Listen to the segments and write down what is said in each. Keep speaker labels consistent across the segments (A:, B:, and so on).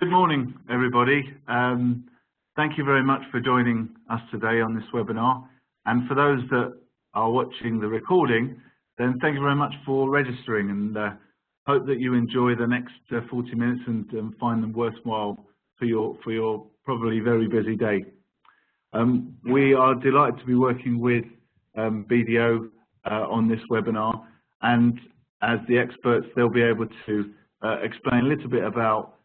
A: Good morning, everybody. Thank you very much for joining us today on this webinar. And for those that are watching the recording, then thank you very much for registering, and hope that you enjoy the next 40 minutes and find them worthwhile for your probably very busy day. We are delighted to be working with BDO on this webinar, and as the experts, they'll be able to explain a little bit about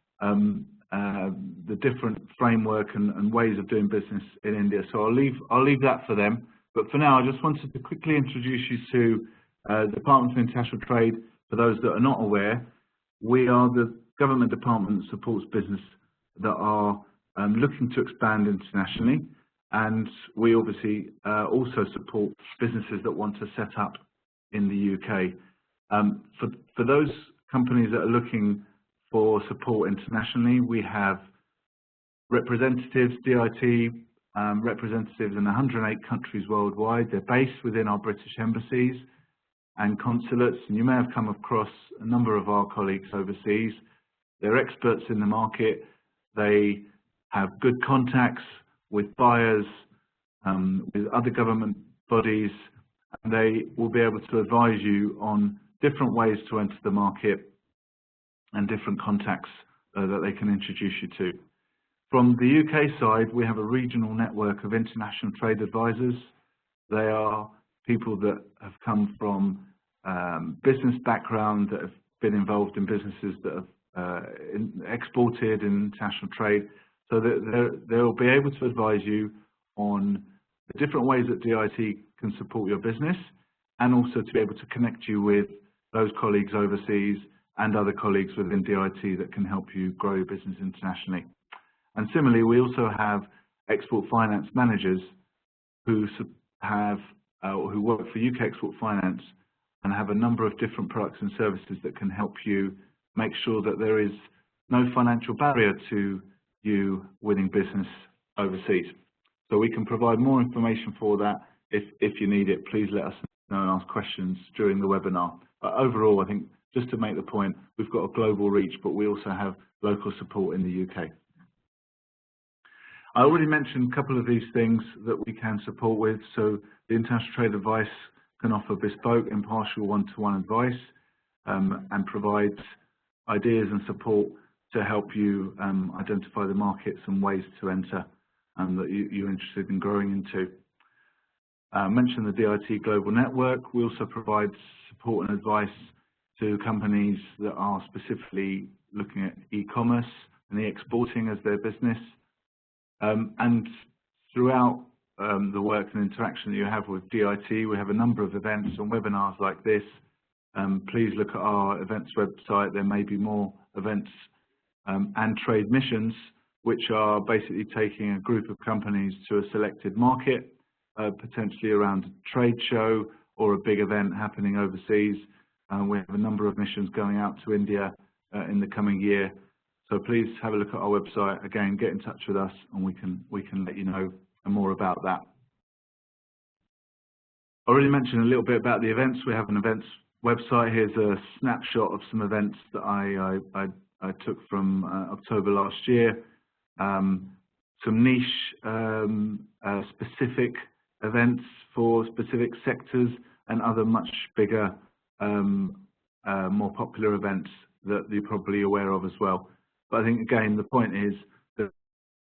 A: the different framework and ways of doing business in India. So I'll leave that for them. But for now, I just wanted to quickly introduce you to the Department of International Trade. For those that are not aware, we are the government department that supports business that are looking to expand internationally, and we obviously also support businesses that want to set up in the UK. For those companies that are looking for support internationally, we have representatives, DIT representatives in 108 countries worldwide. They're based within our British embassies and consulates, and you may have come across a number of our colleagues overseas. They're experts in the market. They have good contacts with buyers, with other government bodies, and they will be able to advise you on different ways to enter the market and different contacts that they can introduce you to. From the UK side, we have a regional network of international trade advisors. They are people that have come from business background, that have been involved in businesses that have exported in international trade, so that they'll be able to advise you on the different ways that DIT can support your business, and also to be able to connect you with those colleagues overseas and other colleagues within DIT that can help you grow your business internationally. And similarly, we also have export finance managers who work for UK Export Finance and have a number of different products and services that can help you make sure that there is no financial barrier to you winning business overseas. So we can provide more information for that. If you need it, please let us know and ask questions during the webinar. But overall, I think, just to make the point, we've got a global reach, but we also have local support in the UK. I already mentioned a couple of these things that we can support with. So the International Trade Advice can offer bespoke, impartial, one-to-one advice and provides ideas and support to help you identify the markets and ways to enter that you're interested in growing into. I mentioned the DIT Global Network. We also provide support and advice to companies that are specifically looking at e-commerce and e-exporting as their business. And throughout the work and interaction that you have with DIT, we have a number of events and webinars like this. Please look at our events website. There may be more events and trade missions, which are basically taking a group of companies to a selected market, potentially around a trade show or a big event happening overseas. We have a number of missions going out to India in the coming year. So please have a look at our website. Again, get in touch with us and we can let you know more about that. I already mentioned a little bit about the events. We have an events website. Here's a snapshot of some events that I took from October last year. Some niche specific events for specific sectors and other much bigger, more popular events that you're probably aware of as well. But I think, again, the point is that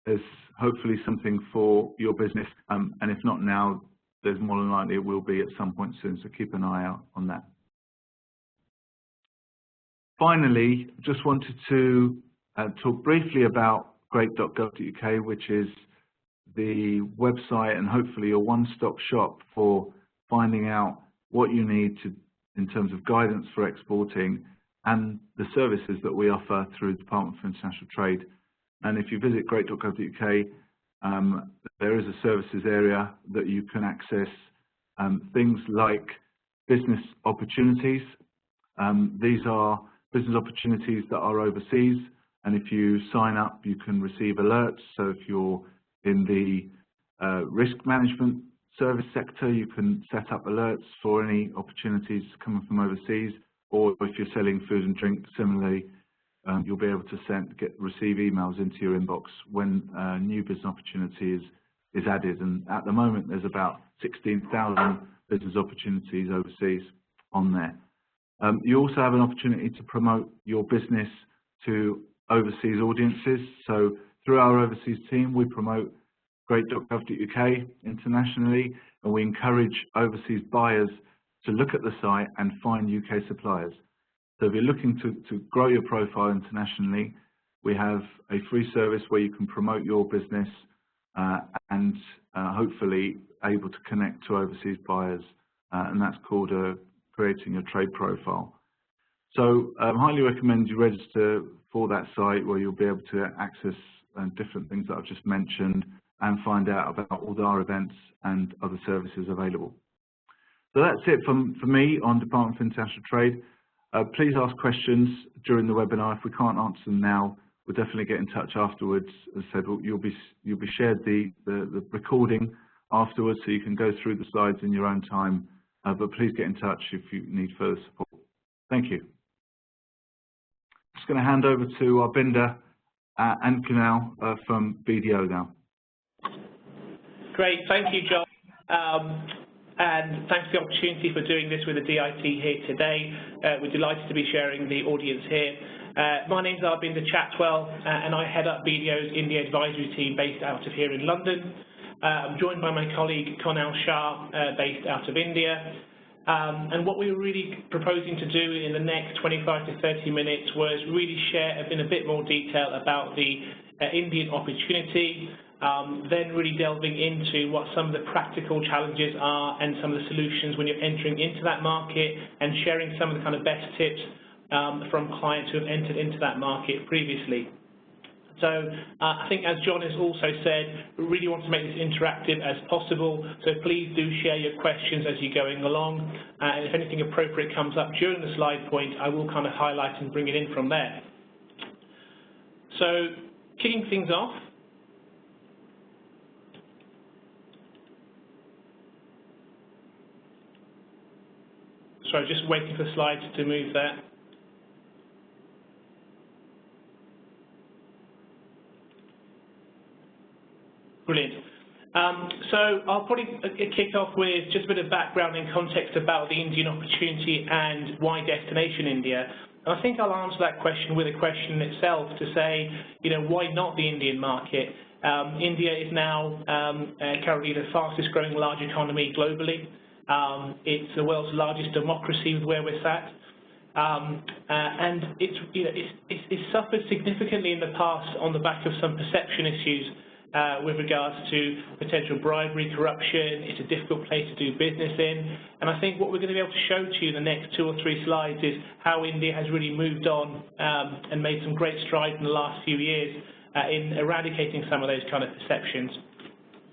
A: there's hopefully something for your business, and if not now, there's more than likely it will be at some point soon, so keep an eye out on that. Finally, just wanted to talk briefly about great.gov.uk, which is the website and hopefully a one-stop shop for finding out what you need in terms of guidance for exporting and the services that we offer through the Department for International Trade. And if you visit great.gov.uk, there is a services area that you can access things like business opportunities. These are business opportunities that are overseas, and if you sign up, you can receive alerts. So if you're in the risk management service sector, you can set up alerts for any opportunities coming from overseas, or if you're selling food and drink, similarly, you'll be able to receive emails into your inbox when new business opportunity is added. And at the moment, there's about 16,000 business opportunities overseas on there. You also have an opportunity to promote your business to overseas audiences. So through our overseas team, we promote great.gov.uk internationally, and we encourage overseas buyers to look at the site and find UK suppliers. So if you're looking to grow your profile internationally, we have a free service where you can promote your business and hopefully able to connect to overseas buyers, and that's called creating a trade profile. So I highly recommend you register for that site where you'll be able to access different things that I've just mentioned and find out about all our events and other services available. So that's it from me on Department for International Trade. Please ask questions during the webinar. If we can't answer them now, we'll definitely get in touch afterwards. As I said, you'll be shared the recording afterwards, so you can go through the slides in your own time. But please get in touch if you need further support. Thank you. Just going to hand over to Arbinder and Kunal from BDO now.
B: Great, thank you, John. And thanks for the opportunity for doing this with the DIT here today. We're delighted to be sharing the audience here. My name is Arbinder Chatwal, and I head up BDO's India advisory team based out of here in London. I'm joined by my colleague Kunal Shah, based out of India. And what we were really proposing to do in the next 25 to 30 minutes was really share in a bit more detail about the Indian opportunity, then really delving into what some of the practical challenges are and some of the solutions when you're entering into that market, and sharing some of the kind of best tips from clients who have entered into that market previously. So I think, as John has also said, we really want to make this interactive as possible, so please do share your questions as you're going along, and if anything appropriate comes up during the slide point, I will kind of highlight and bring it in from there. So kicking things off, sorry, just waiting for slides to move there. Brilliant. So I'll probably kick off with just a bit of background and context about the Indian opportunity and why destination India. And I think I'll answer that question with a question itself to say, why not the Indian market? India is now currently the fastest growing large economy globally. It's the world's largest democracy with where we're sat. And it's suffered significantly in the past on the back of some perception issues with regards to potential bribery, corruption. It's a difficult place to do business in. And I think what we're going to be able to show to you in the next 2 or 3 slides is how India has really moved on and made some great strides in the last few years in eradicating some of those kind of perceptions.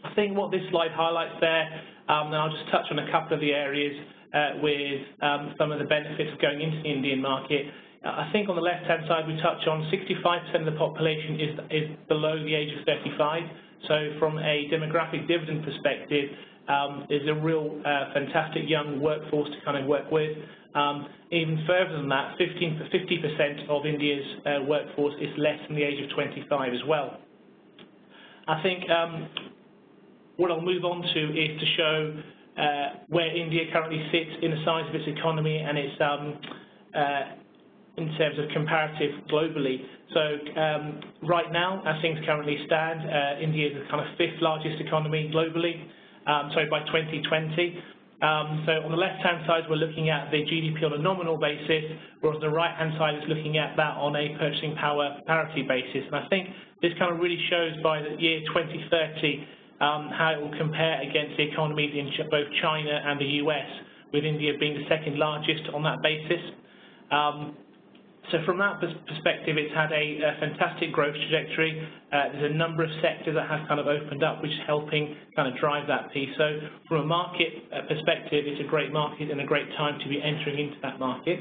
B: I think what this slide highlights there, and I'll just touch on a couple of the areas with some of the benefits of going into the Indian market. I think on the left-hand side we touch on 65% of the population is below the age of 35. So from a demographic dividend perspective, there's a real fantastic young workforce to kind of work with. Even further than that, 50% of India's workforce is less than the age of 25 as well. I think what I'll move on to is to show where India currently sits in the size of its economy and its in terms of comparative globally. So right now, as things currently stand, India is the kind of 5th largest economy globally, by 2020. So on the left-hand side, we're looking at the GDP on a nominal basis, whereas the right-hand side is looking at that on a purchasing power parity basis. And I think this kind of really shows by the year 2030 how it will compare against the economies in both China and the US, with India being the 2nd largest on that basis. So from that perspective, it's had a fantastic growth trajectory. There's a number of sectors that have kind of opened up, which is helping kind of drive that piece. So from a market perspective, it's a great market and a great time to be entering into that market.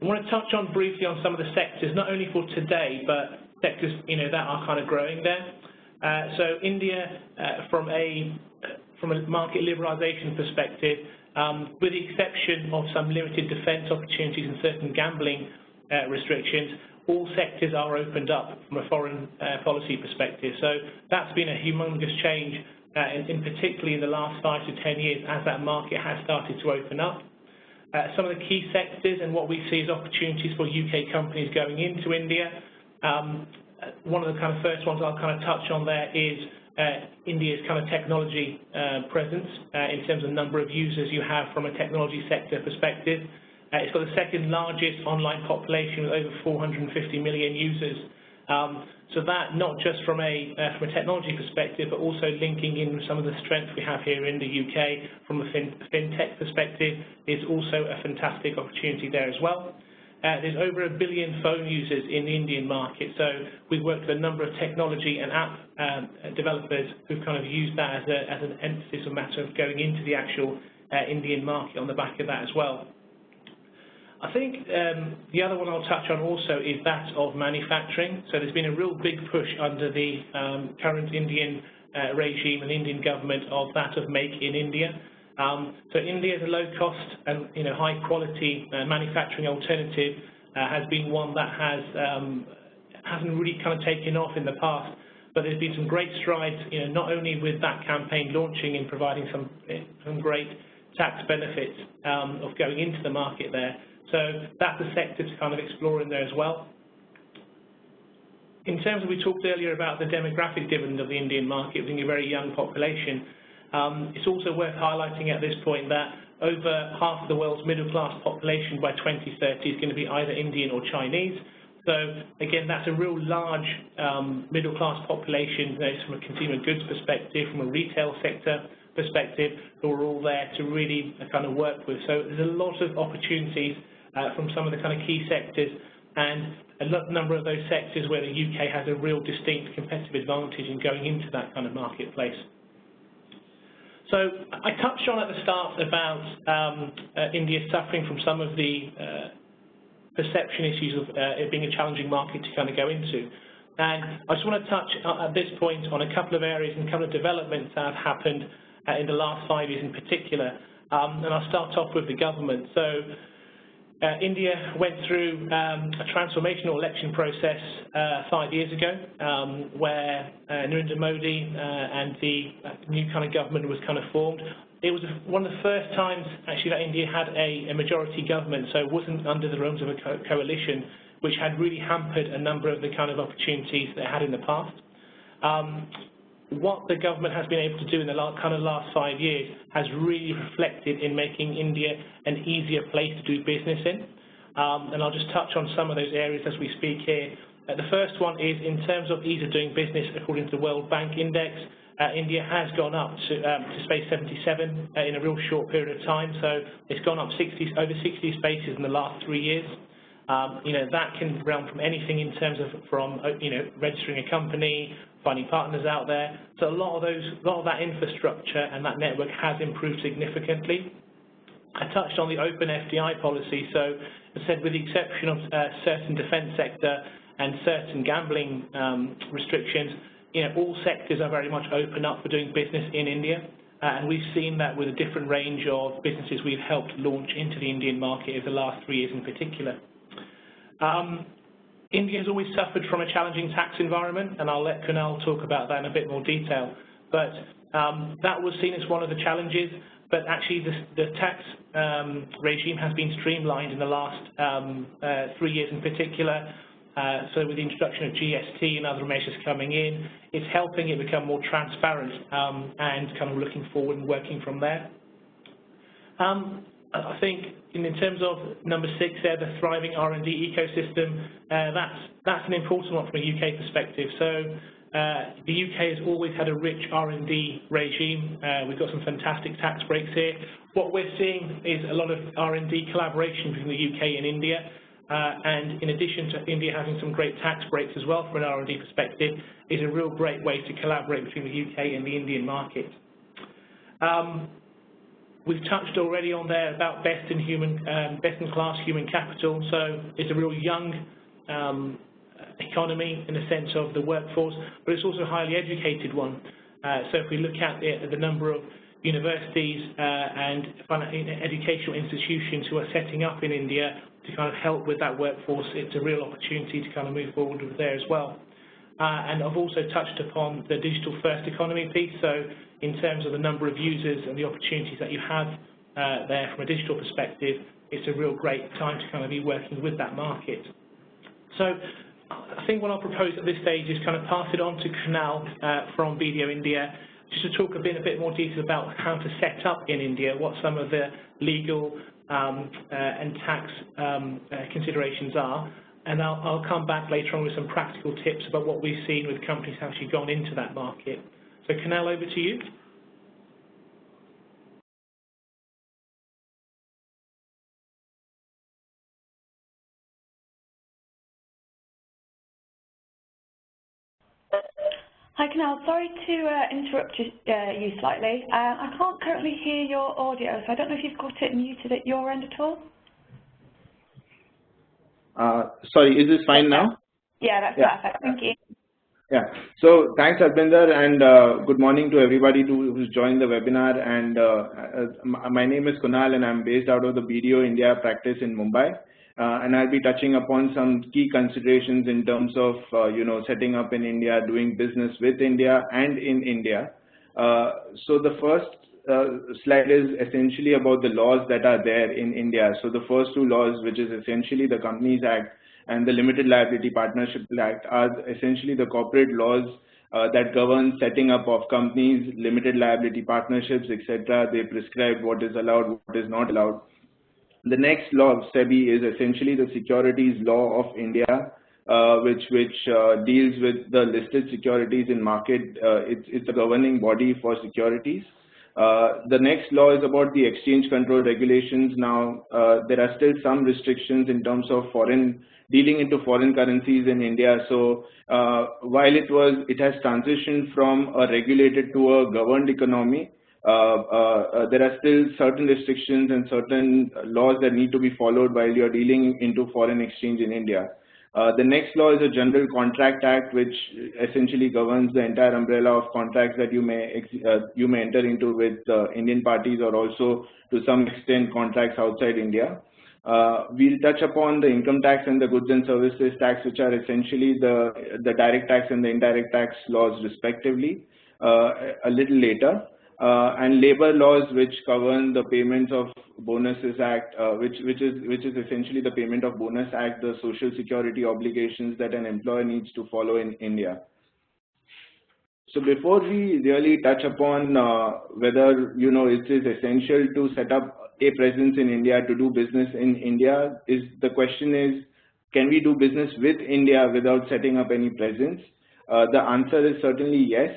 B: I want to touch on briefly on some of the sectors, not only for today, but sectors that are kind of growing there. So India, from a market liberalisation perspective, with the exception of some limited defence opportunities and certain gambling restrictions, all sectors are opened up from a foreign policy perspective. So that's been a humongous change, in particularly in the last 5 to 10 years as that market has started to open up. Some of the key sectors and what we see as opportunities for UK companies going into India. One of the kind of first ones I'll kind of touch on there is India's kind of technology presence in terms of number of users you have from a technology sector perspective. It's got the second largest online population with over 450 million users. So that, not just from a technology perspective, but also linking in with some of the strengths we have here in the UK from a fintech perspective, is also a fantastic opportunity there as well. There's over 1 billion phone users in the Indian market, so we've worked with a number of technology and app developers who've kind of used that as an emphasis, a matter of going into the actual Indian market on the back of that as well. I think the other one I'll touch on also is that of manufacturing. So there's been a real big push under the current Indian regime and Indian government of that of Make in India. So India is a low-cost and high-quality manufacturing alternative has been one that hasn't really kind of taken off in the past. But there's been some great strides, not only with that campaign launching and providing some great tax benefits of going into the market there. So that's a sector to kind of explore in there as well. In terms of, we talked earlier about the demographic dividend of the Indian market being a very young population. It's also worth highlighting at this point that over half of the world's middle-class population by 2030 is going to be either Indian or Chinese. So again, that's a real large middle-class population from a consumer goods perspective, from a retail sector perspective, who are all there to really kind of work with. So there's a lot of opportunities from some of the kind of key sectors, and a number of those sectors where the UK has a real distinct competitive advantage in going into that kind of marketplace. So I touched on at the start about India suffering from some of the perception issues of it being a challenging market to kind of go into. And I just want to touch at this point on a couple of areas and a couple of developments that have happened in the last 5 years in particular. And I'll start off with the government. So India went through a transformational election process 5 years ago, where Narendra Modi and the new kind of government was kind of formed. It was one of the first times, actually, that India had a majority government, so it wasn't under the realms of a coalition, which had really hampered a number of the kind of opportunities that it had in the past. What the government has been able to do in the last 5 years has really reflected in making India an easier place to do business in. And I'll just touch on some of those areas as we speak here. The first one is in terms of ease of doing business, according to the World Bank Index, India has gone up to space 77 in a real short period of time. So it's gone up over 60 spaces in the last 3 years. That can run from anything in terms of registering a company, finding partners out there. So a lot of that infrastructure and that network has improved significantly. I touched on the open FDI policy. So as I said, with the exception of certain defence sector and certain gambling restrictions, all sectors are very much open up for doing business in India. And we've seen that with a different range of businesses we've helped launch into the Indian market over the last 3 years in particular. India has always suffered from a challenging tax environment, and I'll let Kunal talk about that in a bit more detail. But that was seen as one of the challenges, but actually the tax regime has been streamlined in the last 3 years in particular. So with the introduction of GST and other measures coming in, it's helping it become more transparent and kind of looking forward and working from there. I think in terms of number 6 there, the thriving R&D ecosystem, that's an important one from a UK perspective. So the UK has always had a rich R&D regime. We've got some fantastic tax breaks here. What we're seeing is a lot of R&D collaboration between the UK and India. And in addition to India having some great tax breaks as well from an R&D perspective, is a real great way to collaborate between the UK and the Indian market. We've touched already on there about best-in-class human capital. So it's a real young economy in the sense of the workforce, but it's also a highly educated one. So if we look at the number of universities and educational institutions who are setting up in India to kind of help with that workforce, it's a real opportunity to kind of move forward with there as well. And I've also touched upon the digital first economy piece, so in terms of the number of users and the opportunities that you have there from a digital perspective, it's a real great time to kind of be working with that market. So I think what I'll propose at this stage is kind of pass it on to Kunal from BDO India, just to talk a bit more detail about how to set up in India, what some of the legal and tax considerations are. And I'll come back later on with some practical tips about what we've seen with companies who have actually gone into that market. So Kunal, over to you.
C: Hi Kunal, sorry to interrupt you slightly. I can't currently hear your audio, so I don't know if you've got it muted at your end at all.
D: Sorry, is this fine now?
C: Yeah, that's perfect. Thank you.
D: Yeah. So thanks, Arbinder, and good morning to everybody who's joined the webinar. And my name is Kunal, and I'm based out of the BDO India practice in Mumbai. And I'll be touching upon some key considerations in terms of setting up in India, doing business with India and in India. So the first slide is essentially about the laws that are there in India. So the first two laws, which is essentially the Companies Act and the Limited Liability Partnership Act, are essentially the corporate laws that govern setting up of companies, limited liability partnerships, etc. They prescribe what is allowed, what is not allowed. The next law of SEBI is essentially the Securities Law of India, which deals with the listed securities in market. It's a governing body for securities. The next law is about the exchange control regulations. Now, there are still some restrictions in terms of dealing into foreign currencies in India. So while it has transitioned from a regulated to a governed economy, there are still certain restrictions and certain laws that need to be followed while you're dealing into foreign exchange in India. The next law is a General Contract Act, which essentially governs the entire umbrella of contracts that you may enter into with Indian parties, or also to some extent contracts outside India. We'll touch upon the income tax and the goods and services tax, which are essentially the direct tax and the indirect tax laws respectively, a little later. And labor laws, which govern the payments of bonuses act, which is essentially the payment of bonus act, the social security obligations that an employer needs to follow in India. So before we really touch upon whether it is essential to set up a presence in India, to do business in India, the question is, can we do business with India without setting up any presence? The answer is certainly yes.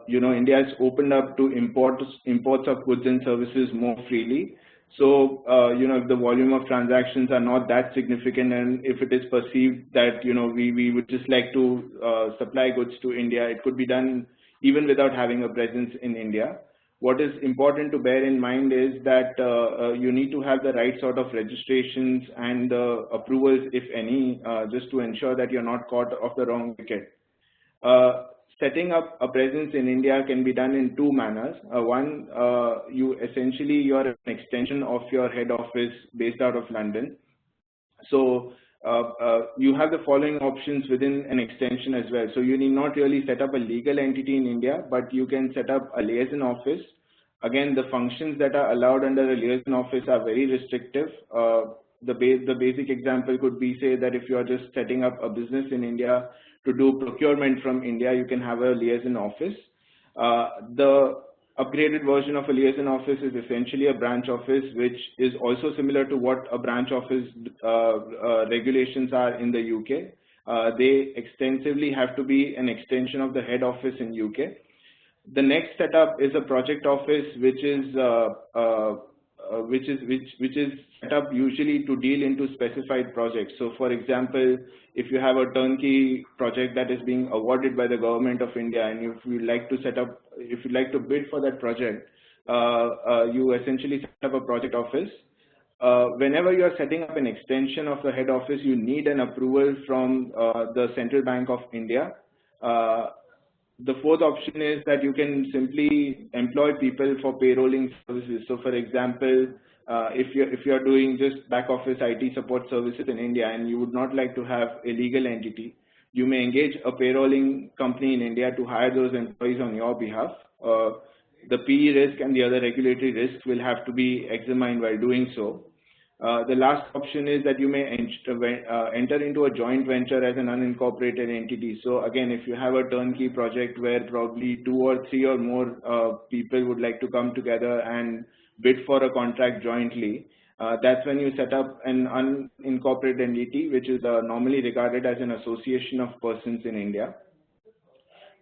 D: India has opened up to imports of goods and services more freely. So, if the volume of transactions are not that significant, and if it is perceived that, we would just like to supply goods to India, it could be done even without having a presence in India. What is important to bear in mind is that you need to have the right sort of registrations and approvals, if any, just to ensure that you're not caught off the wrong wicket. Setting up a presence in India can be done in two manners. One, you're an extension of your head office based out of London. So you have the following options within an extension as well. So you need not really set up a legal entity in India, but you can set up a liaison office. Again, the functions that are allowed under a liaison office are very restrictive. The basic example could be, say, that if you are just setting up a business in India to do procurement from India, you can have a liaison office. The upgraded version of a liaison office is essentially a branch office, which is also similar to what a branch office regulations are in the UK. They extensively have to be an extension of the head office in UK. The next setup is a project office, which is set up usually to deal into specified projects. So, for example, if you have a turnkey project that is being awarded by the government of India, and if you'd like to bid for that project, you essentially set up a project office. Whenever you are setting up an extension of the head office, you need an approval from the Central Bank of India. The fourth option is that you can simply employ people for payrolling services. So, for example, if you're doing just back office IT support services in India and you would not like to have a legal entity, you may engage a payrolling company in India to hire those employees on your behalf. The PE risk and the other regulatory risks will have to be examined while doing so. The last option is that you may enter into a joint venture as an unincorporated entity. So again, if you have a turnkey project where probably 2 or 3 or more people would like to come together and bid for a contract jointly, that's when you set up an unincorporated entity, which is normally regarded as an association of persons in India.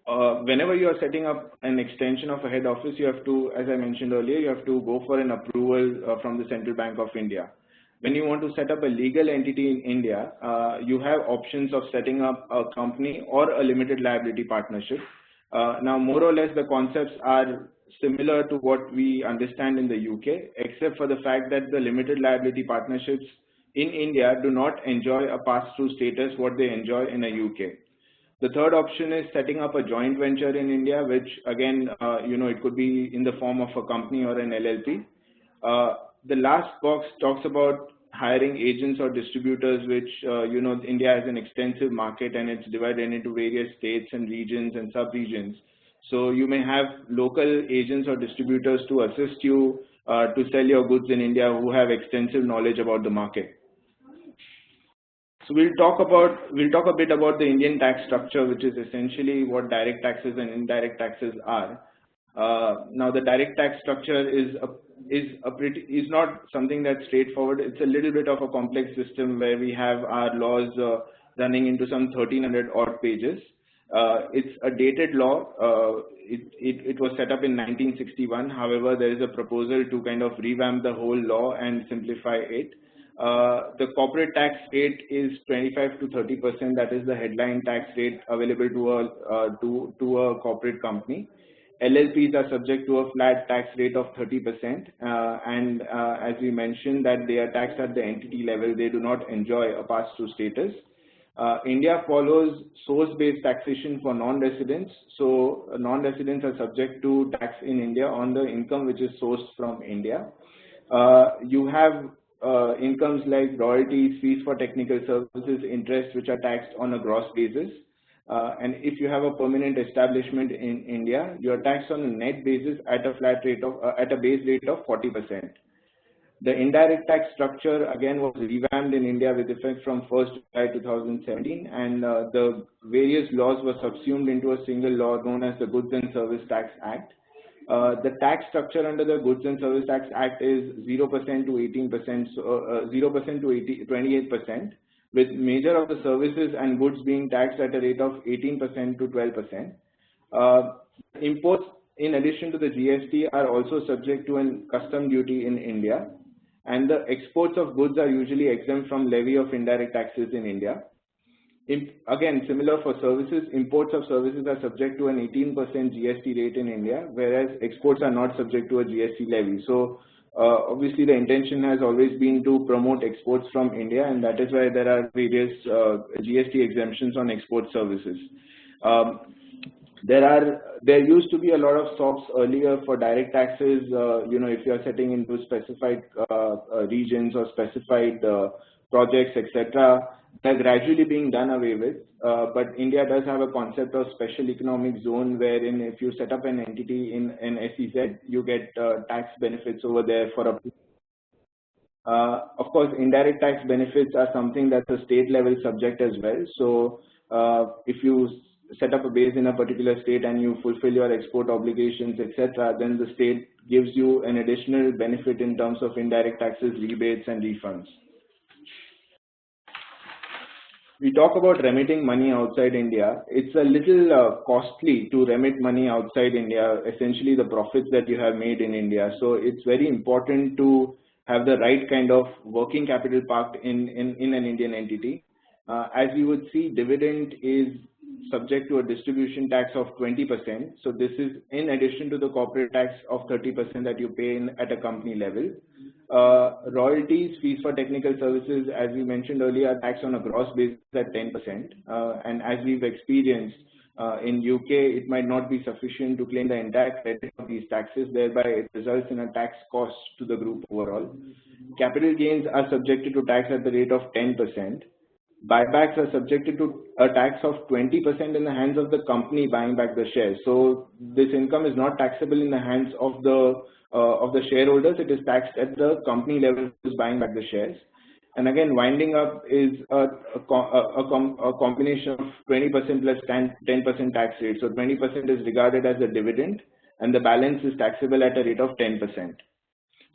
D: Whenever you are setting up an extension of a head office, you have to, as I mentioned earlier, you have to go for an approval from the Central Bank of India. When you want to set up a legal entity in India, you have options of setting up a company or a limited liability partnership. Now, more or less, the concepts are similar to what we understand in the UK, except for the fact that the limited liability partnerships in India do not enjoy a pass-through status what they enjoy in the UK. The third option is setting up a joint venture in India, which again, it could be in the form of a company or an LLP. The last box talks about hiring agents or distributors, which, India has an extensive market and it's divided into various states and regions and sub-regions. So you may have local agents or distributors to assist you to sell your goods in India who have extensive knowledge about the market. So we'll talk a bit about the Indian tax structure, which is essentially what direct taxes and indirect taxes are. Now, the direct tax structure is not something that's straightforward. It's a little bit of a complex system where we have our laws running into some 1,300 odd pages. It's a dated law. It was set up in 1961. However, there is a proposal to kind of revamp the whole law and simplify it. The corporate tax rate is 25 to 30%. That is the headline tax rate available to a corporate company. LLPs are subject to a flat tax rate of 30%, and as we mentioned that they are taxed at the entity level, they do not enjoy a pass-through status. India follows source-based taxation for non-residents, so non-residents are subject to tax in India on the income which is sourced from India. You have incomes like royalties, fees for technical services, interest, which are taxed on a gross basis. And if you have a permanent establishment in India, you are taxed on a net basis at a flat rate of at a base rate of 40%. The indirect tax structure again was revamped in India with effect from 1st July 2017, and the various laws were subsumed into a single law known as the Goods and Service Tax Act. The tax structure under the Goods and Service Tax Act is 0% to 18%, 0% to 28%. With major of the services and goods being taxed at a rate of 18% to 12%. Imports, in addition to the GST, are also subject to a custom duty in India, and the exports of goods are usually exempt from levy of indirect taxes in India. Again, similar for services, imports of services are subject to an 18% GST rate in India, whereas exports are not subject to a GST levy. So obviously the intention has always been to promote exports from India, and that is why there are various GST exemptions on export services. There used to be a lot of SOPs earlier for direct taxes, if you are setting into specified regions or specified projects, etc. They're gradually being done away with, but India does have a concept of special economic zone wherein if you set up an entity in an SEZ, you get tax benefits over there for a of course, indirect tax benefits are something that's a state level subject as well. So if you set up a base in a particular state and you fulfill your export obligations, etc., then the state gives you an additional benefit in terms of indirect taxes, rebates, and refunds. We talk about remitting money outside India. It's a little costly to remit money outside India, essentially the profits that you have made in India. So it's very important to have the right kind of working capital parked in an Indian entity. As you would see, dividend is subject to a distribution tax of 20%. So this is in addition to the corporate tax of 30% that you pay at a company level. Royalties, fees for technical services, as we mentioned earlier, are taxed on a gross basis at 10%. And as we've experienced, In UK, it might not be sufficient to claim the entire credit of these taxes, thereby it results in a tax cost to the group overall. Capital gains are subjected to tax at the rate of 10%. Buybacks are subjected to a tax of 20% in the hands of the company buying back the shares. So this income is not taxable in the hands of the shareholders. It is taxed at the company level who's buying back the shares. And again, winding up is a combination of 20% plus 10% tax rate. So 20% is regarded as a dividend, and the balance is taxable at a rate of 10%.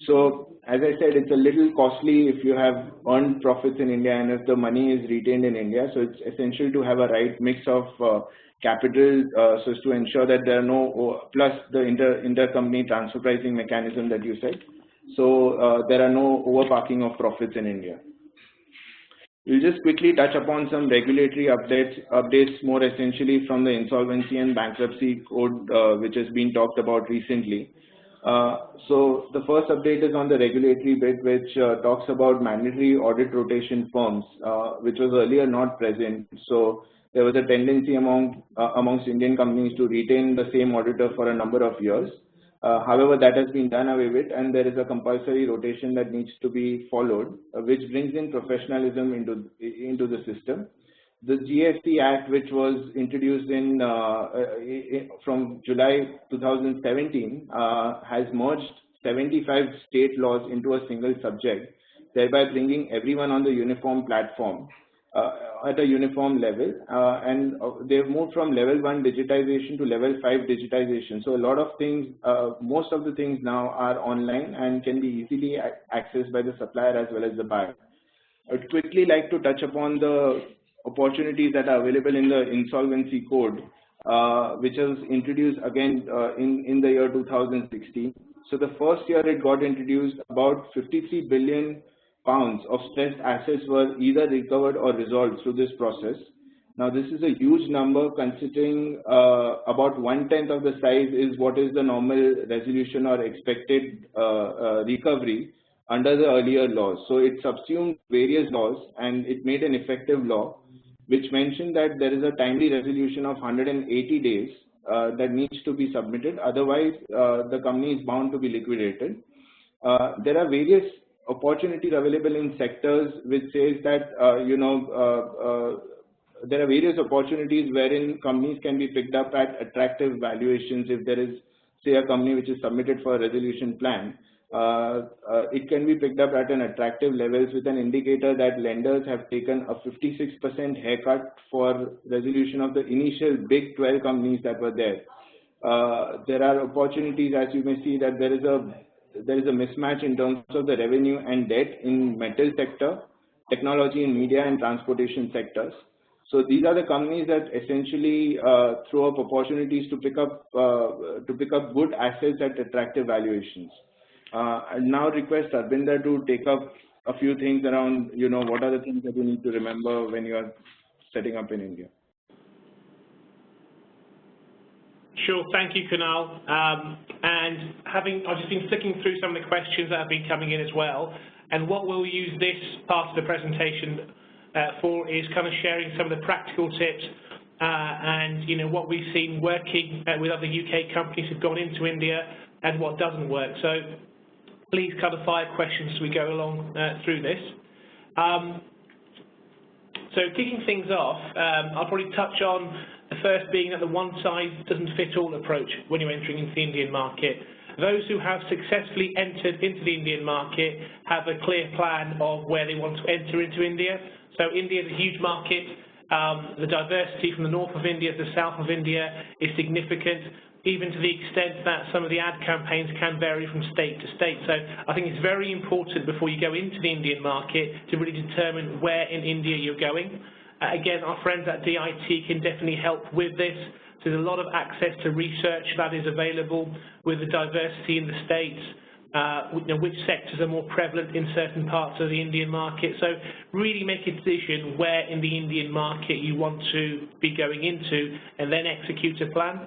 D: So as I said, it's a little costly if you have earned profits in India and if the money is retained in India. So it's essential to have a right mix of capital so as to ensure that there are no, plus the intercompany transfer pricing mechanism that you said. So there are no overparking of profits in India. We'll just quickly touch upon some regulatory updates more essentially from the insolvency and bankruptcy code, which has been talked about recently. So the first update is on the regulatory bit, which talks about mandatory audit rotation firms, which was earlier not present. So there was a tendency amongst Indian companies to retain the same auditor for a number of years. However, that has been done away with, and there is a compulsory rotation that needs to be followed, which brings in professionalism into the system. The GST Act, which was introduced from July 2017, has merged 75 state laws into a single subject, thereby bringing everyone on the uniform platform at a uniform level. And they've moved from level 1 digitization to level 5 digitization. So a lot of things, most of the things now are online and can be easily accessed by the supplier as well as the buyer. I'd quickly like to touch upon the opportunities that are available in the insolvency code, which was introduced again in the year 2016. So the first year it got introduced, about 53 billion pounds of stressed assets were either recovered or resolved through this process. Now this is a huge number, considering about 1/10 of the size is what is the normal resolution or expected recovery under the earlier laws. So it subsumed various laws and it made an effective law, which mentioned that there is a timely resolution of 180 days that needs to be submitted. Otherwise, the company is bound to be liquidated. There are various opportunities available in sectors which says that, there are various opportunities wherein companies can be picked up at attractive valuations. If there is, say, a company which is submitted for a resolution plan, it can be picked up at an attractive levels with an indicator that lenders have taken a 56% haircut for resolution of the initial big 12 companies that were there. There are opportunities, as you may see, that there is a mismatch in terms of the revenue and debt in metal sector, technology and media and transportation sectors. So these are the companies that essentially throw up opportunities to pick up good assets at attractive valuations. I now request Arbinder to take up a few things around, what are the things that you need to remember when you are setting up in India.
B: Sure, thank you, Kunal. And I've just been flicking through some of the questions that have been coming in as well. And what we'll use this part of the presentation for is kind of sharing some of the practical tips and what we've seen working with other UK companies who've gone into India and what doesn't work. So please kind of fire questions as we go along through this. So kicking things off, I'll probably touch on the first being that the one-size-doesn't-fit-all approach when you're entering into the Indian market. Those who have successfully entered into the Indian market have a clear plan of where they want to enter into India. So India is a huge market. The diversity from the north of India to the south of India is significant, even to the extent that some of the ad campaigns can vary from state to state. So I think it's very important before you go into the Indian market to really determine where in India you're going. Again, our friends at DIT can definitely help with this. So there's a lot of access to research that is available with the diversity in the states, which sectors are more prevalent in certain parts of the Indian market. So really make a decision where in the Indian market you want to be going into and then execute a plan.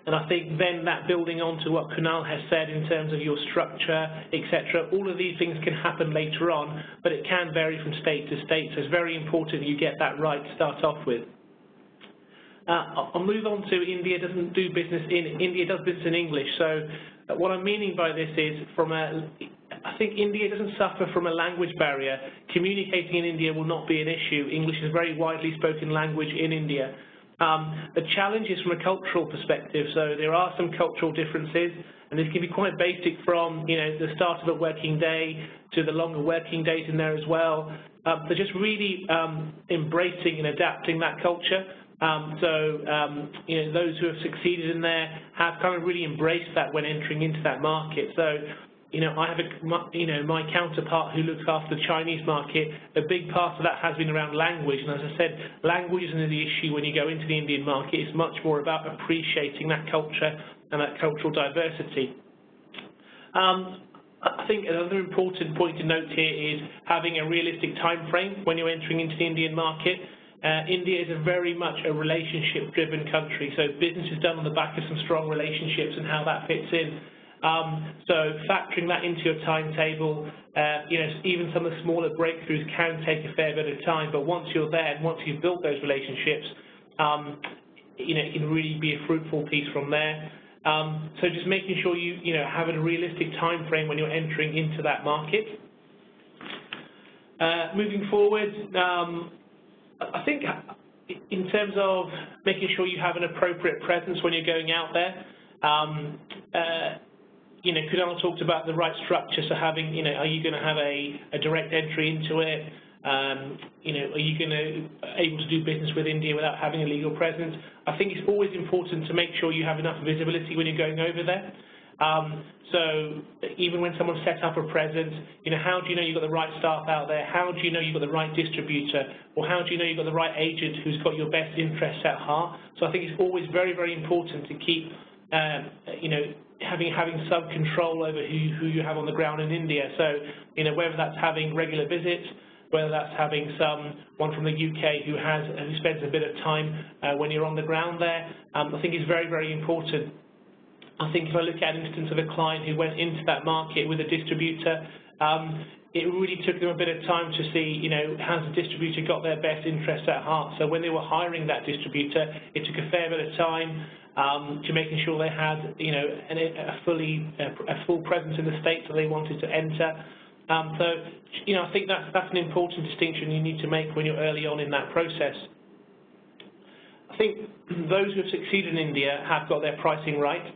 B: And I think then that building on to what Kunal has said in terms of your structure, etc., all of these things can happen later on, but it can vary from state to state. So it's very important that you get that right to start off with. I'll move on to India doesn't do business in, India does business in English. So what I'm meaning by this is I think India doesn't suffer from a language barrier. Communicating in India will not be an issue. English is a very widely spoken language in India. The challenge is from a cultural perspective, so there are some cultural differences, and this can be quite basic from the start of a working day to the longer working days in there as well. They're just really embracing and adapting that culture. Those who have succeeded in there have kind of really embraced that when entering into that market. So I have my counterpart who looks after the Chinese market. A big part of that has been around language, and as I said, language isn't the issue when you go into the Indian market. It's much more about appreciating that culture and that cultural diversity. I think another important point to note here is having a realistic time frame when you're entering into the Indian market. India is very much a relationship-driven country, so business is done on the back of some strong relationships and how that fits in. So factoring that into your timetable, even some of the smaller breakthroughs can take a fair bit of time, but once you're there and once you've built those relationships, it can really be a fruitful piece from there. So just making sure you have a realistic time frame when you're entering into that market. Moving forward, I think in terms of making sure you have an appropriate presence when you're going out there, Kunal talked about the right structure, so having, are you going to have a direct entry into it? Are you going to able to do business with India without having a legal presence? I think it's always important to make sure you have enough visibility when you're going over there. So even when someone set up a presence, how do you know you've got the right staff out there? How do you know you've got the right distributor? Or how do you know you've got the right agent who's got your best interests at heart? So I think it's always very, very important to keep, having some control over who you have on the ground in India. So, whether that's having regular visits, whether that's having someone from the UK who spends a bit of time when you're on the ground there, I think is very, very important. I think if I look at an instance of a client who went into that market with a distributor, it really took them a bit of time to see, has the distributor got their best interests at heart. So when they were hiring that distributor, it took a fair bit of time to making sure they had, a full presence in the states that they wanted to enter. I think that's an important distinction you need to make when you're early on in that process. I think those who have succeeded in India have got their pricing right.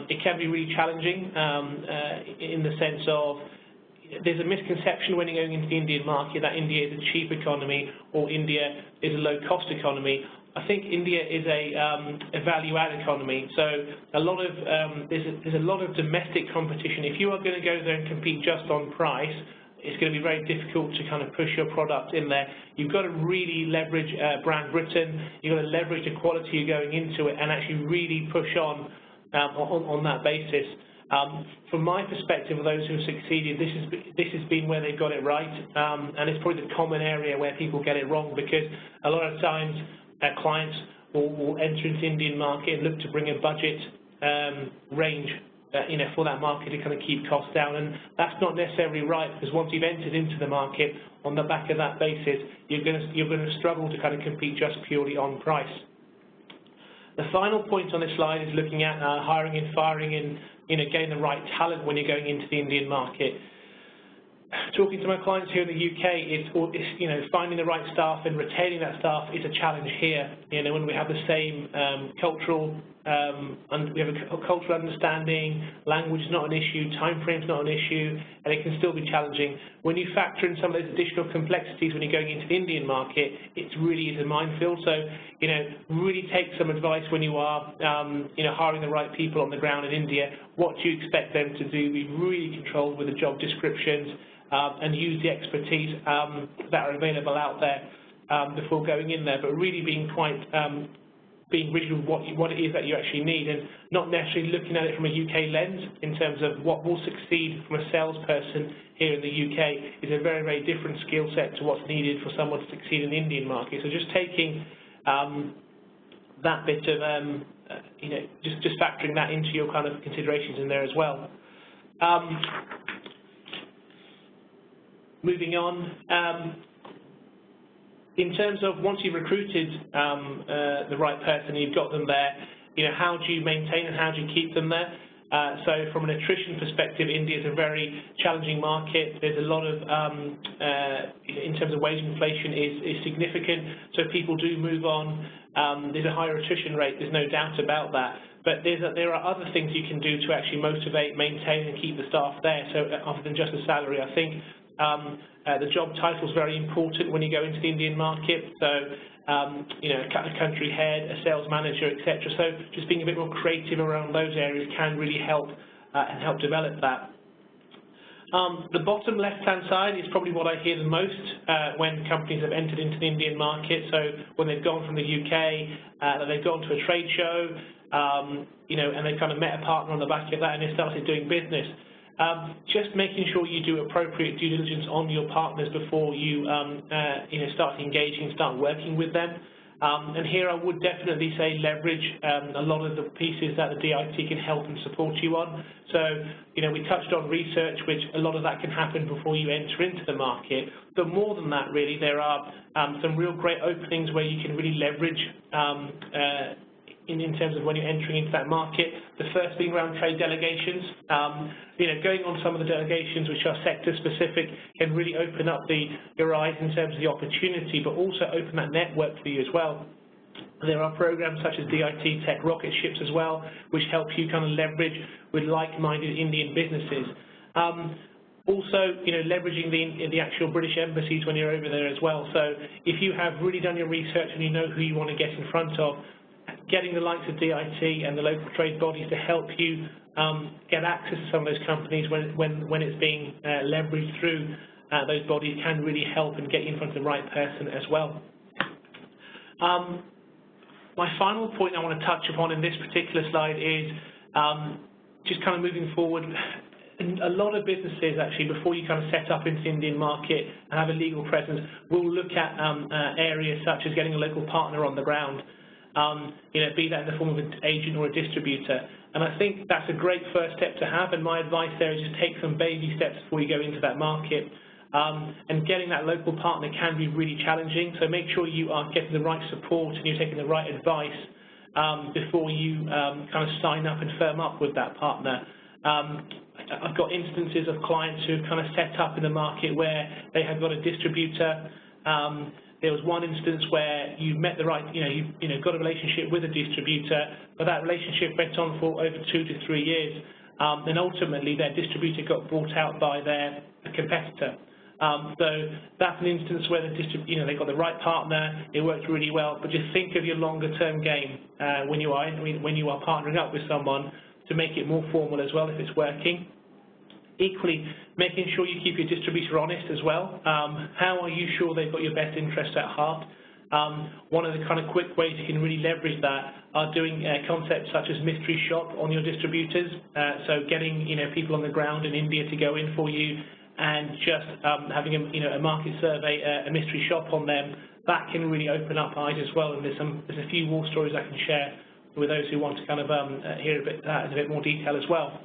B: It can be really challenging in the sense of there's a misconception when you're going into the Indian market that India is a cheap economy or India is a low-cost economy. I think India is a value-add economy. So there's a lot of domestic competition. If you are going to go there and compete just on price, it's going to be very difficult to kind of push your product in there. You've got to really leverage brand Britain. You've got to leverage the quality you're going into it and actually really push on that basis. From my perspective, of those who have succeeded, this has been where they've got it right, and it's probably the common area where people get it wrong, because a lot of times clients will enter into the Indian market and look to bring a budget range for that market to kind of keep costs down, and that's not necessarily right, because once you've entered into the market on the back of that basis, you're going to struggle to kind of compete just purely on price. The final point on this slide is looking at hiring and firing and getting the right talent when you're going into the Indian market. Talking to my clients here in the UK, it's finding the right staff and retaining that staff is a challenge here. When we have the same cultural understanding, language is not an issue, time frame is not an issue, and it can still be challenging. When you factor in some of those additional complexities when you're going into the Indian market, it really is a minefield. So, really take some advice when you are, hiring the right people on the ground in India. What do you expect them to do? Be really controlled with the job descriptions. And use the expertise that are available out there before going in there, but really being quite being rigid with what it is that you actually need, and not necessarily looking at it from a UK lens in terms of what will succeed from a salesperson here in the UK is a very, very different skill set to what's needed for someone to succeed in the Indian market. So just taking that bit of, just factoring that into your kind of considerations in there as well. Moving on, in terms of once you've recruited the right person, you've got them there, how do you maintain and how do you keep them there? So from an attrition perspective, India is a very challenging market. There's a lot of, in terms of wage inflation is significant, so people do move on. There's a higher attrition rate, there's no doubt about that. But there are other things you can do to actually motivate, maintain and keep the staff there, so other than just the salary. I think the job title is very important when you go into the Indian market. So, a country head, a sales manager, etc. So just being a bit more creative around those areas can really help and help develop that. The bottom left-hand side is probably what I hear the most when companies have entered into the Indian market. So when they've gone from the UK, they've gone to a trade show, and they've kind of met a partner on the back of that and they started doing business. Just making sure you do appropriate due diligence on your partners before you, start engaging, start working with them. And here I would definitely say leverage a lot of the pieces that the DIT can help and support you on. So, we touched on research, which a lot of that can happen before you enter into the market. But more than that, really, there are some real great openings where you can really leverage in terms of when you're entering into that market. The first being around trade delegations. Going on some of the delegations which are sector specific can really open up your eyes in terms of the opportunity, but also open that network for you as well. There are programs such as DIT Tech Rocket Ships as well, which help you kind of leverage with like-minded Indian businesses. Also, leveraging the actual British embassies when you're over there as well. So if you have really done your research and you know who you want to get in front of, getting the likes of DIT and the local trade bodies to help you get access to some of those companies when it's being leveraged through those bodies can really help and get you in front of the right person as well. My final point I want to touch upon in this particular slide is just kind of moving forward. A lot of businesses actually, before you kind of set up into the Indian market and have a legal presence, will look at areas such as getting a local partner on the ground. Be that in the form of an agent or a distributor. And I think that's a great first step to have, and my advice there is just take some baby steps before you go into that market. And getting that local partner can be really challenging, so make sure you are getting the right support and you're taking the right advice before you kind of sign up and firm up with that partner. I've got instances of clients who've kind of set up in the market where they have got a distributor. There was one instance where you met the right, got a relationship with a distributor, but that relationship went on for over 2 to 3 years. Then ultimately their distributor got bought out by their competitor. So that's an instance where they got the right partner, it worked really well, but just think of your longer term game when you are partnering up with someone to make it more formal as well if it's working. Equally, making sure you keep your distributor honest as well. How are you sure they've got your best interests at heart? One of the kind of quick ways you can really leverage that are doing concepts such as mystery shop on your distributors. So getting people on the ground in India to go in for you and just having a market survey, a mystery shop on them. That can really open up eyes as well. And there's a few war stories I can share with those who want to kind of hear a bit more detail as well.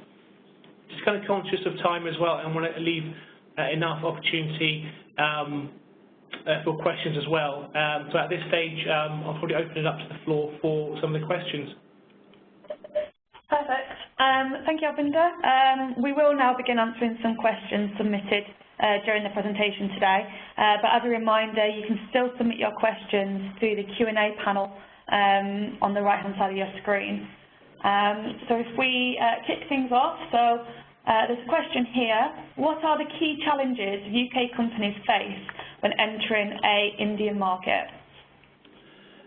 B: Just kind of conscious of time as well, and want to leave enough opportunity for questions as well. So at this stage, I'll probably open it up to the floor for some of the questions.
C: Perfect. Thank you, Arbinder. We will now begin answering some questions submitted during the presentation today. But as a reminder, you can still submit your questions through the Q&A panel on the right-hand side of your screen. So if we kick things off, there's a question here. What are the key challenges UK companies face when entering an Indian market?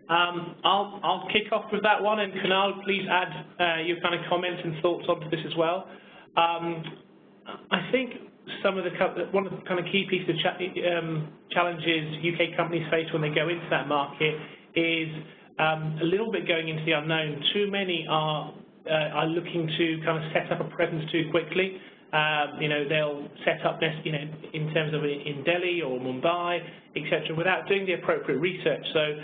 B: I'll kick off with that one, and Kunal, please add your kind of comments and thoughts onto this as well. I think one of the kind of key pieces of challenges UK companies face when they go into that market is a little bit going into the unknown. Too many are looking to kind of set up a presence too quickly. They'll set up in terms of in Delhi or Mumbai, etc., without doing the appropriate research. So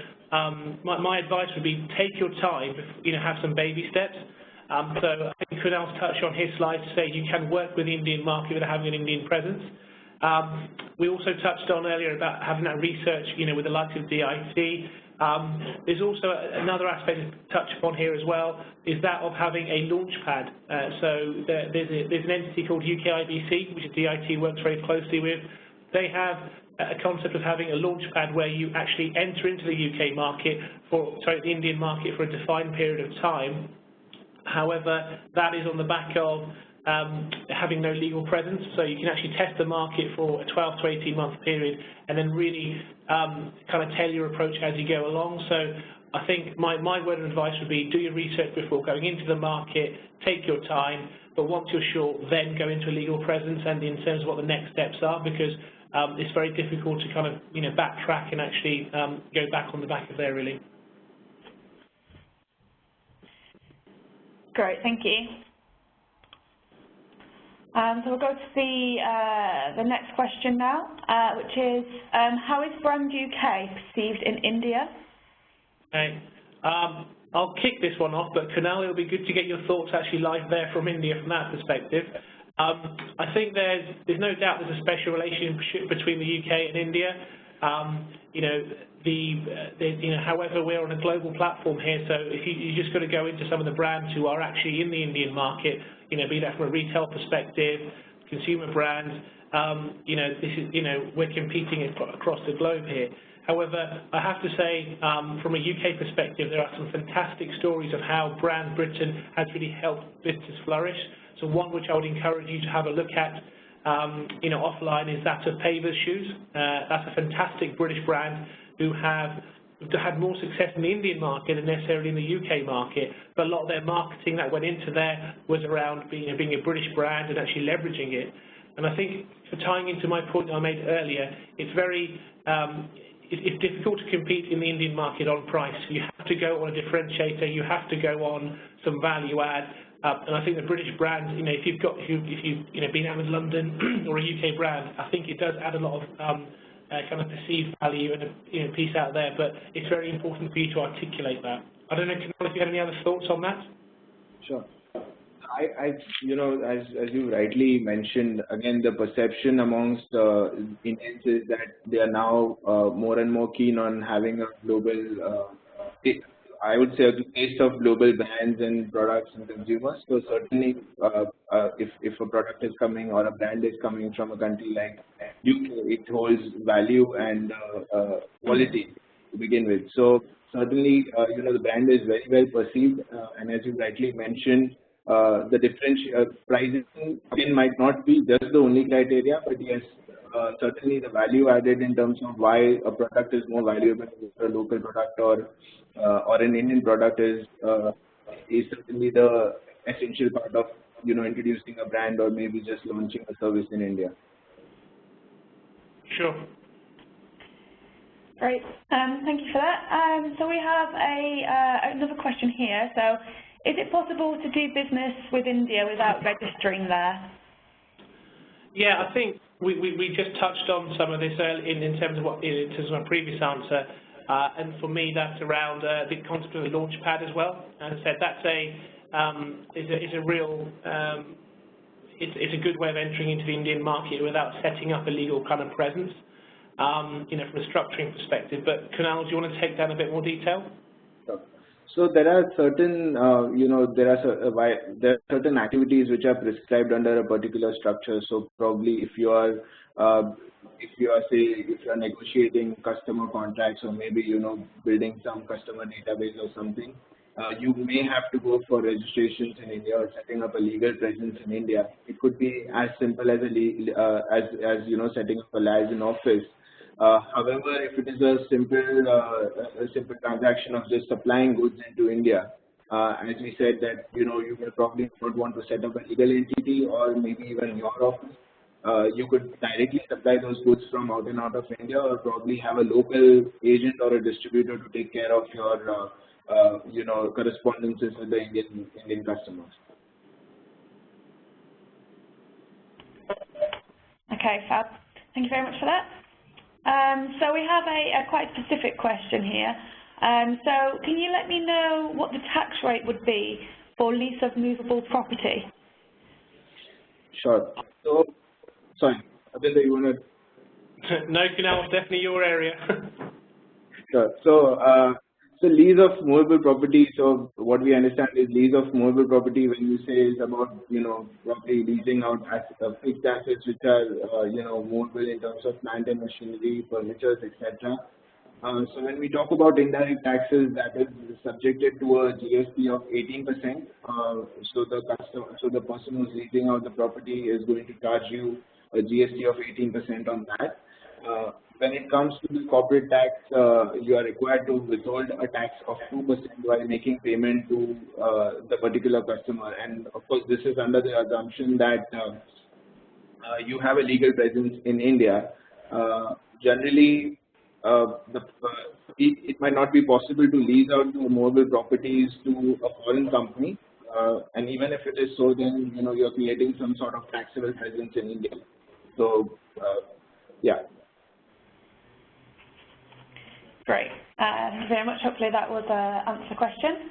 B: my advice would be take your time, have some baby steps. So I think Kunal's touched on his slide to say you can work with the Indian market without having an Indian presence. We also touched on earlier about having that research, with the likes of DIT. There's also another aspect to touch upon here as well, is that of having a launch pad. So there's an entity called UKIBC, which DIT works very closely with. They have a concept of having a launch pad where you actually enter into the UK market, the Indian market for a defined period of time. However, that is on the back of having no legal presence, so you can actually test the market for a 12 to 18-month period and then really kind of tailor your approach as you go along. So I think my word of advice would be do your research before going into the market, take your time, but once you're sure, then go into a legal presence and in terms of what the next steps are, because it's very difficult to kind of backtrack and actually go back on the back of there, really.
C: Great, thank you. So we'll go to the next question now, which is, how is Brand UK perceived in India?
B: Okay. I'll kick this one off, but Kunal, it'll be good to get your thoughts actually live there from India from that perspective. I think there's no doubt there's a special relationship between the UK and India. However, we're on a global platform here, so if you just got to go into some of the brands who are actually in the Indian market, be that from a retail perspective, consumer brands, this is, we're competing across the globe here. However, I have to say, from a UK perspective, there are some fantastic stories of how brand Britain has really helped business flourish. So one which I would encourage you to have a look at, offline, is that of Pavers Shoes. That's a fantastic British brand who have had more success in the Indian market than necessarily in the UK market, but a lot of their marketing that went into there was around being a British brand and actually leveraging it. And I think, for tying into my point I made earlier, it's very it's difficult to compete in the Indian market on price. You have to go on a differentiator. You have to go on some value add. And I think the British brand, if you've been out in London or a UK brand, I think it does add a lot of kind of perceived value and a piece out there. But it's very important for you to articulate that. I don't know, Kunal, if you have any other thoughts on that.
D: Sure. As you rightly mentioned, again, the perception amongst Indians is that they are now more and more keen on having a global, I would say, a taste of global brands and products and consumers. So certainly, if a product is coming or a brand is coming from a country like UK, it holds value and quality to begin with. So certainly, the brand is very well perceived, and as you rightly mentioned, the pricing again might not be just the only criteria, but yes, certainly the value added in terms of why a product is more valuable than a local product or an Indian product is certainly the essential part of introducing a brand or maybe just launching a service in India.
B: Sure.
C: Great. Thank you for that. So we have another question here. So, is it possible to do business with India without registering there?
B: Yeah, I think we just touched on some of this in terms of my previous answer, and for me that's around the concept of a launch pad as well. As I said, that's is a real it's a good way of entering into the Indian market without setting up a legal kind of presence, from a structuring perspective. But Kunal, do you want to take down a bit more detail?
D: So there are certain, there are certain activities which are prescribed under a particular structure. So probably if you are negotiating customer contracts or maybe building some customer database or something, you may have to go for registrations in India or setting up a legal presence in India. It could be as simple as setting up a license in office. However, if it is a simple transaction of just supplying goods into India, as we said that you will probably not want to set up a legal entity or maybe even your office. You could directly supply those goods from out of India, or probably have a local agent or a distributor to take care of your correspondences with the Indian customers.
C: Okay, fab. Thank you very much for that. So we have a quite specific question here. So can you let me know what the tax rate would be for lease of movable property?
D: Sure. So, sorry. Arbinder, you want to?
B: No, Kunal, definitely your area.
D: Sure. So lease of movable property. So what we understand is lease of movable property, when you say, is about, roughly leasing out fixed assets which are, movable in terms of plant and machinery, furniture, etc. So when we talk about indirect taxes, that is subjected to a GST of 18%. So the person who's leasing out the property is going to charge you a GST of 18% on that. When it comes to the corporate tax, you are required to withhold a tax of 2% while making payment to the particular customer. And of course, this is under the assumption that you have a legal presence in India. Generally, it might not be possible to lease out the movable properties to a foreign company. And even if it is so, then you're creating some sort of taxable presence in India. So, yeah.
C: Great. Thank you very much. Hopefully that would answer the question.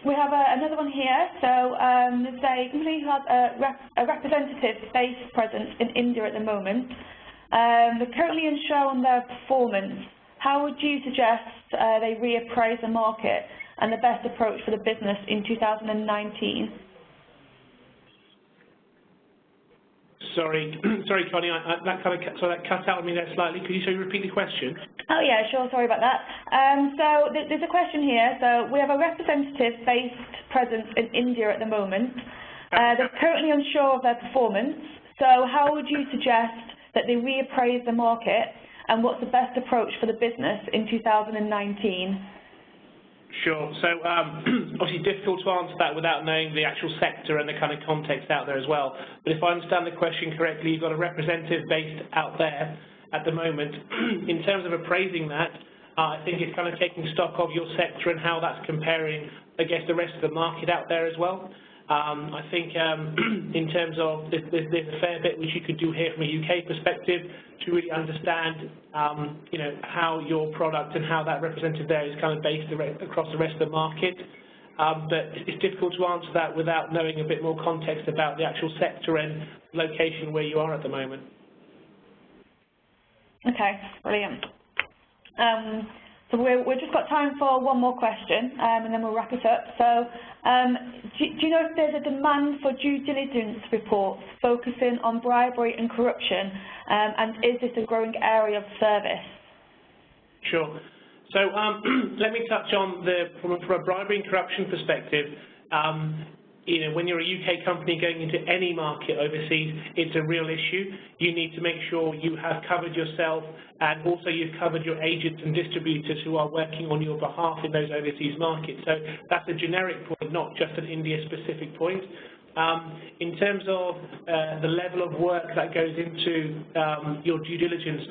C: We have another one here. So there's a company who has a representative-based presence in India at the moment. They're currently unsure on their performance. How would you suggest they reappraise the market and the best approach for the business in 2019?
B: Sorry, Connie, that cut out on me there slightly. Could you repeat the question?
C: Oh yeah, sure. Sorry about that. So there's a question here. So we have a representative-based presence in India at the moment. They're currently unsure of their performance. So how would you suggest that they reappraise the market, and what's the best approach for the business in 2019?
B: Sure. So obviously difficult to answer that without knowing the actual sector and the kind of context out there as well. But if I understand the question correctly, you've got a representative based out there at the moment. In terms of appraising that, I think it's kind of taking stock of your sector and how that's comparing against the rest of the market out there as well. I think in terms of there's a fair bit which you could do here from a UK perspective to really understand, how your product and how that represented there is kind of based across the rest of the market. But it's difficult to answer that without knowing a bit more context about the actual sector and location where you are at the moment.
C: Okay, brilliant. So we've just got time for one more question, and then we'll wrap it up. So do you know if there's a demand for due diligence reports focusing on bribery and corruption, and is this a growing area of service?
B: Sure. So let me touch on from a bribery and corruption perspective. When you're a UK company going into any market overseas, it's a real issue. You need to make sure you have covered yourself, and also you've covered your agents and distributors who are working on your behalf in those overseas markets. So that's a generic point, not just an India-specific point. In terms of the level of work that goes into your due diligence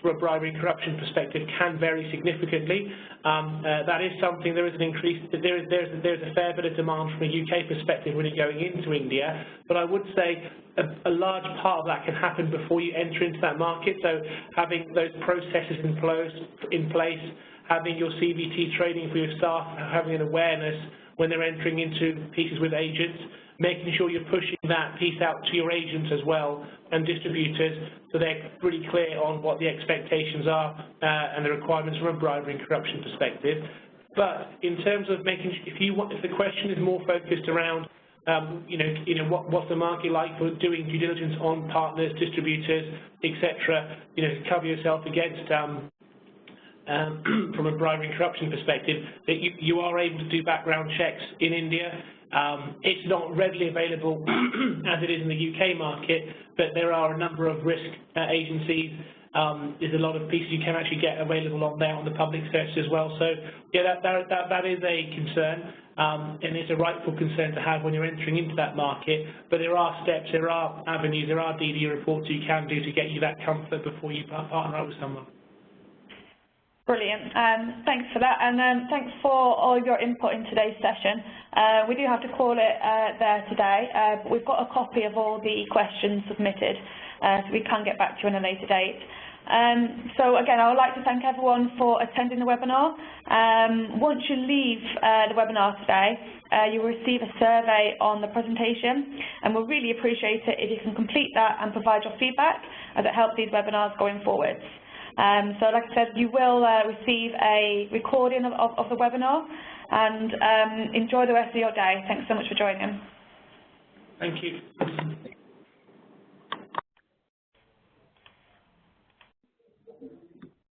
B: for a bribery and corruption perspective can vary significantly. That is something, there is an increase, there's a fair bit of demand from a UK perspective when you're going into India, but I would say a large part of that can happen before you enter into that market. So having those processes in place, having your CVT training for your staff, having an awareness when they're entering into pieces with agents, making sure you're pushing that piece out to your agents as well and distributors so they're pretty clear on what the expectations are and the requirements from a bribery and corruption perspective. But in terms of if the question is more focused around what's the market like for doing due diligence on partners, distributors, etc., to cover yourself against from a bribery and corruption perspective, that you are able to do background checks in India. It's not readily available as it is in the UK market, but there are a number of risk agencies. There's a lot of pieces you can actually get available on there on the public search as well. So yeah, that is a concern, and it's a rightful concern to have when you're entering into that market. But there are steps, there are avenues, there are DD reports you can do to get you that comfort before you partner up with someone.
C: Brilliant. Thanks for that, and thanks for all your input in today's session. We do have to call it there today. We've got a copy of all the questions submitted, so we can get back to you on a later date. So again, I would like to thank everyone for attending the webinar. Once you leave the webinar today, you will receive a survey on the presentation, and we'll really appreciate it if you can complete that and provide your feedback, as it helps these webinars going forwards. So like I said, you will receive a recording of the webinar, and enjoy the rest of your day. Thanks so much for joining.
B: Thank you.